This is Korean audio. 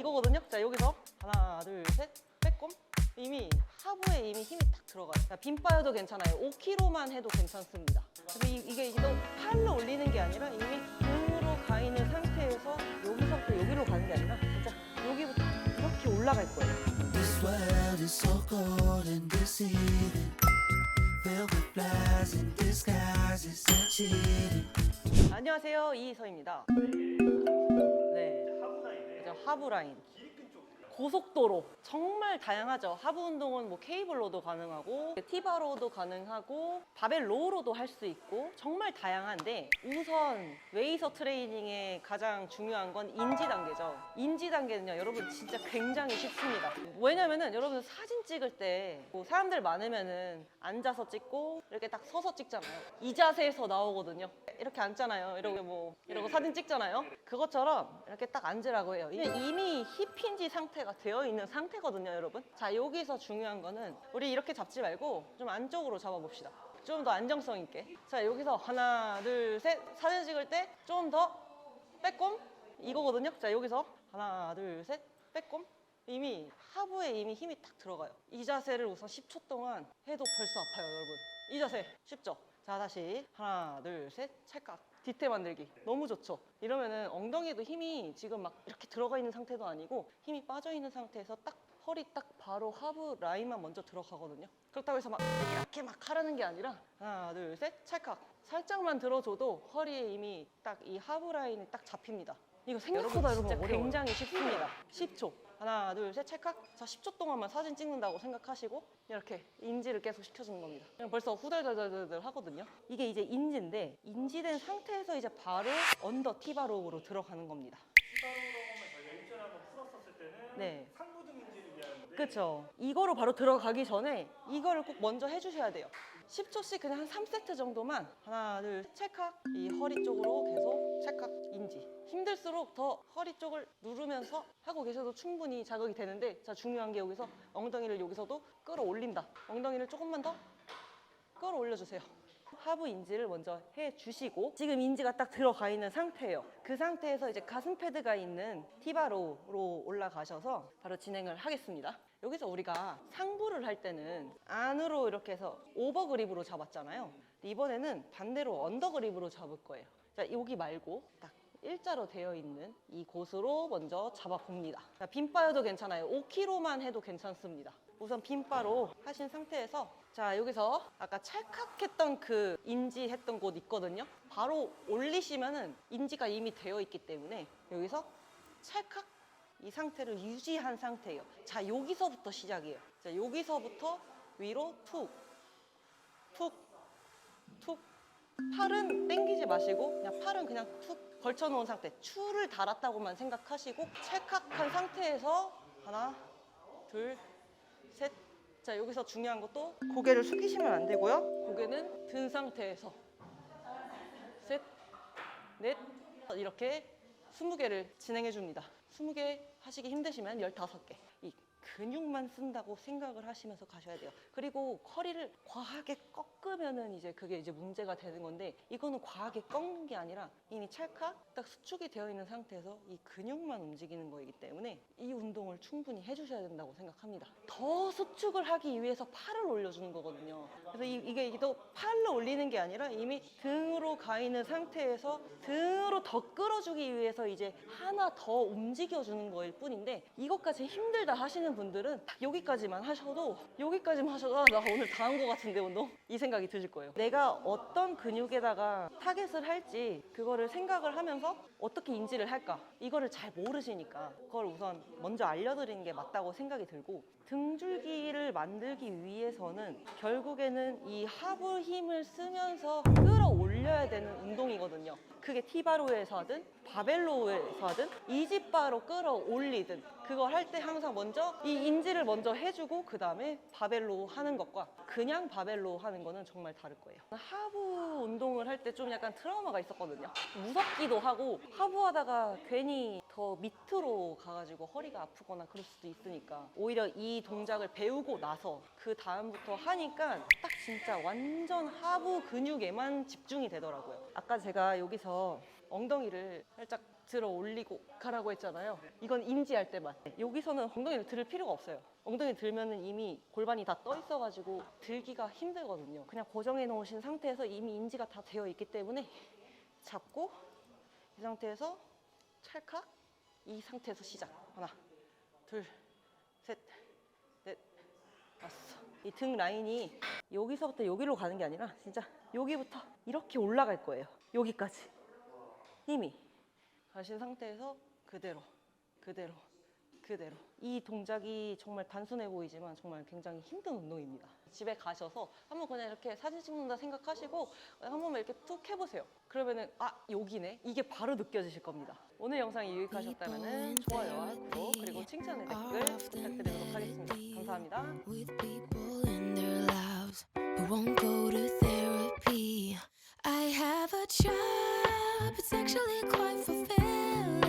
이거거든요. 자, 여기서 하나, 둘, 셋, 빼꼼. 이미 하부에 이미 힘이 딱 들어가요. 자, 빈바여도 괜찮아요. 5kg만 해도 괜찮습니다. 그래서 이게 또 팔로 올리는 게 아니라 이미 등으로 가 있는 상태에서 여기서부터 여기로 가는 게 아니라 진짜 여기부터 이렇게 올라갈 거예요. This world is so cold and deceiving, filled with lies and disguises and cheating. 안녕하세요, 이희서입니다. 네, 그죠, 하부 라인. 고속도로 정말 다양하죠. 하부 운동은 뭐 케이블로도 가능하고 티바로도 가능하고 바벨 로우로도 할 수 있고 정말 다양한데 우선 웨이서 트레이닝의 가장 중요한 건 인지 단계죠. 인지 단계는요, 여러분 진짜 굉장히 쉽습니다. 왜냐면은 여러분 사진 찍을 때 뭐 사람들 많으면은 앉아서 찍고 이렇게 딱 서서 찍잖아요. 이 자세에서 나오거든요. 이렇게 앉잖아요. 이러고 사진 찍잖아요. 그것처럼 이렇게 딱 앉으라고 해요. 이미 힙힌지 상태가 되어 있는 상태거든요, 여러분. 자, 여기서 중요한 거는 우리 이렇게 잡지 말고 좀 안쪽으로 잡아봅시다. 좀 더 안정성 있게. 자, 여기서 하나, 둘, 셋. 사진 찍을 때 좀 더 빼꼼. 이거거든요. 자, 여기서 하나, 둘, 셋. 빼꼼. 이미 하부에 이미 힘이 딱 들어가요. 이 자세를 우선 10초 동안 해도 벌써 아파요, 여러분. 이 자세 쉽죠? 자, 다시 하나, 둘, 셋. 찰칵. 뒤태 만들기 너무 좋죠. 이러면은 엉덩이도 힘이 지금 막 이렇게 들어가 있는 상태도 아니고 힘이 빠져 있는 상태에서 딱 허리 딱 바로 하부 라인만 먼저 들어가거든요. 그렇다고 해서 막 이렇게 막 하라는 게 아니라 하나, 둘, 셋. 찰칵. 살짝만 들어줘도 허리에 이미 딱 이 하부 라인이 딱 잡힙니다. 이거 생각보다 여러분 진짜 굉장히 쉽습니다. 10초. 하나, 둘, 셋, 찰칵. 자, 10초 동안만 사진 찍는다고 생각하시고 이렇게 인지를 계속 시켜주는 겁니다. 그냥 벌써 후덜덜덜덜 하거든요. 이게 이제 인지인데 인지된 상태에서 이제 바로 언더 티바로우로 들어가는 겁니다. 티바로우라고 하면 저희가 일전에 한번 풀었었을 때는 네. 상부등 인지를 위한 건데 그쵸. 이거로 바로 들어가기 전에 이거를 꼭 먼저 해주셔야 돼요. 10초씩 그냥 한 3세트 정도만 하나, 둘, 찰칵. 이 허리 쪽으로 계속 찰칵 인지. 힘들수록 더 허리 쪽을 누르면서 하고 계셔도 충분히 자극이 되는데, 자, 중요한 게 여기서 엉덩이를 여기서도 끌어올린다. 엉덩이를 조금만 더 끌어올려주세요. 하부 인지를 먼저 해주시고 지금 인지가 딱 들어가 있는 상태예요. 그 상태에서 이제 가슴 패드가 있는 티바로우로 올라가셔서 바로 진행을 하겠습니다. 여기서 우리가 상부를 할 때는 안으로 이렇게 해서 오버 그립으로 잡았잖아요. 이번에는 반대로 언더 그립으로 잡을 거예요. 자, 여기 말고 딱 일자로 되어 있는 이 곳으로 먼저 잡아봅니다. 자, 빈바여도 괜찮아요. 5kg만 해도 괜찮습니다. 우선 빈바로 하신 상태에서 자, 여기서 아까 찰칵했던 그 인지 했던 곳 있거든요. 바로 올리시면은 인지가 이미 되어 있기 때문에 여기서 찰칵 이 상태를 유지한 상태예요. 자, 여기서부터 시작이에요. 자, 여기서부터 위로 툭, 툭, 툭. 팔은 당기지 마시고 그냥 팔은 그냥 툭 걸쳐놓은 상태. 추를 달았다고만 생각하시고 찰칵한 상태에서 하나, 둘, 셋. 자, 여기서 중요한 것도 고개를 숙이시면 안 되고요. 고개는 든 상태에서 셋, 넷. 이렇게 20개를 진행해 줍니다. 20개 하시기 힘드시면 15개. 이 근육만 쓴다고 생각을 하시면서 가셔야 돼요. 그리고 허리를 과하게 꺾으면은 이제 그게 이제 문제가 되는 건데, 이거는 과하게 꺾는 게 아니라 이미 찰칵 딱 수축이 되어 있는 상태에서 이 근육만 움직이는 거이기 때문에 이 운동을 충분히 해주셔야 된다고 생각합니다. 더 수축을 하기 위해서 팔을 올려주는 거거든요. 그래서 이게 또 팔로 올리는 게 아니라 이미 등으로 가 있는 상태에서 등으로 더 끌어주기 위해서 이제 하나 더 움직여주는 거일 뿐인데, 이것까지 힘들다 하시는 분들은 딱 여기까지만 하셔도 아, 나 오늘 다 한 것 같은데 운동? 이 생각이 드실 거예요. 내가 어떤 근육에다가 타겟을 할지 그거를 생각을 하면서 어떻게 인지를 할까? 이거를 잘 모르시니까 그걸 우선 먼저 알려드리는 게 맞다고 생각이 들고, 등줄기를 만들기 위해서는 결국에는 이 하부 힘을 쓰면서 끌어올려야 되는 운동이거든요. 그게 티바로에서 하든 바벨로에서 하든 이지바로 끌어올리든 그걸 할 때 항상 먼저 이 인지를 먼저 해주고 그 다음에 바벨로 하는 것과 그냥 바벨로 하는 거는 정말 다를 거예요. 하부 운동을 할 때 좀 약간 트라우마가 있었거든요. 무섭기도 하고 하부 하다가 괜히 더 밑으로 가가지고 허리가 아프거나 그럴 수도 있으니까 오히려 이 동작을 배우고 나서 그 다음부터 하니까 딱 진짜 완전 하부 근육에만 집중이 되더라고요. 아까 제가 여기서 엉덩이를 살짝 들어 올리고 가라고 했잖아요. 이건 인지할 때만. 여기서는 엉덩이를 들 필요가 없어요. 엉덩이 들면은 이미 골반이 다 떠 있어가지고 들기가 힘들거든요. 그냥 고정해 놓으신 상태에서 이미 인지가 다 되어 있기 때문에 잡고 이 상태에서 찰칵, 이 상태에서 시작. 하나, 둘, 셋, 넷, 다섯. 이 등 라인이 여기서부터 여기로 가는 게 아니라 진짜 여기부터 이렇게 올라갈 거예요. 여기까지. 힘이 가신 상태에서 그대로. 이 동작이 정말 단순해 보이지만 정말 굉장히 힘든 운동입니다. 집에 가셔서 한번 그냥 이렇게 사진 찍는다 생각하시고 한번 이렇게 툭 해보세요. 그러면은 아, 여기네, 이게 바로 느껴지실 겁니다. 오늘 영상이 유익하셨다면 좋아요와 구독 그리고 칭찬의 댓글 부탁드리도록 하겠습니다. 감사합니다. with people in their lives who won't go to therapy. I have a job, it's actually quite fulfilling.